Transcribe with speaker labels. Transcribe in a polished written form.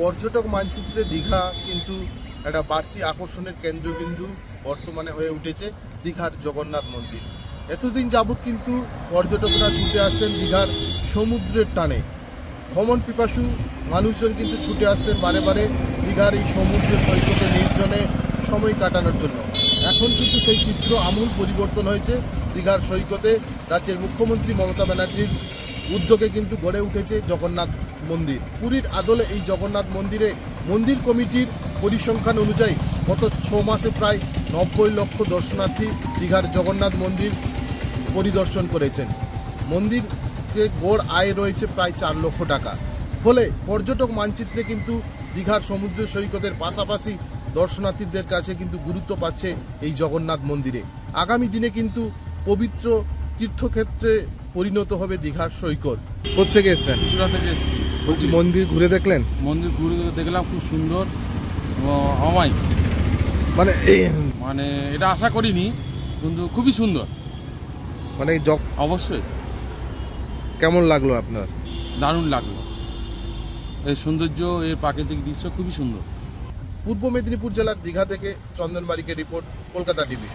Speaker 1: পর্যটক মানচিত্রে দীঘা কিন্তু একটা বাড়তি আকর্ষণের কেন্দ্রবিন্দু বর্তমানে হয়ে উঠেছে দীঘার জগন্নাথ মন্দির। এতদিন যাবৎ কিন্তু পর্যটকরা ছুটে আসতেন দীঘার সমুদ্রের টানে। ভ্রমণ পিপাসু মানুষজন কিন্তু ছুটে আসতেন বারে বারে দীঘার এই সমুদ্র সৈকতে নির্জনে সময় কাটানোর জন্য। এখন কিন্তু সেই চিত্র আমূল পরিবর্তন হয়েছে। দীঘার সৈকতে রাজ্যের মুখ্যমন্ত্রী মমতা ব্যানার্জির উদ্যোগে কিন্তু গড়ে উঠেছে জগন্নাথ মন্দির। পুরীর আদলে এই জগন্নাথ মন্দিরে মন্দির কমিটির পরিসংখ্যান অনুযায়ী গত 6 মাসে প্রায় 90 লক্ষ দর্শনার্থী দীঘার জগন্নাথ মন্দির পরিদর্শন করেছেন। মন্দিরকে গড় আয় রয়েছে প্রায় 4 লক্ষ টাকা। ফলে পর্যটক মানচিত্রে কিন্তু দীঘার সমুদ্র সৈকতের পাশাপাশি দর্শনার্থীদের কাছে কিন্তু গুরুত্ব পাচ্ছে এই জগন্নাথ মন্দিরে। আগামী দিনে কিন্তু পবিত্র তীর্থক্ষেত্রে পরিণত হবে দীঘার সৈকত। কোথেকে এসেছেন?
Speaker 2: থেকে এসেছি।
Speaker 1: বলছি, মন্দির ঘুরে দেখলেন?
Speaker 2: মন্দির ঘুরে দেখলাম, খুব সুন্দর, অমায়িক। মানে এটা আশা করিনি, কিন্তু খুবই সুন্দর।
Speaker 1: মানে
Speaker 2: অবশ্যই
Speaker 1: কেমন লাগলো আপনার?
Speaker 2: দারুণ লাগলো। এই সৌন্দর্য, এর প্রাকৃতিক দৃশ্য খুবই সুন্দর।
Speaker 1: পূর্ব মেদিনীপুর জেলার দীঘা থেকে চন্দন বারিকের রিপোর্ট, কলকাতা টিভি।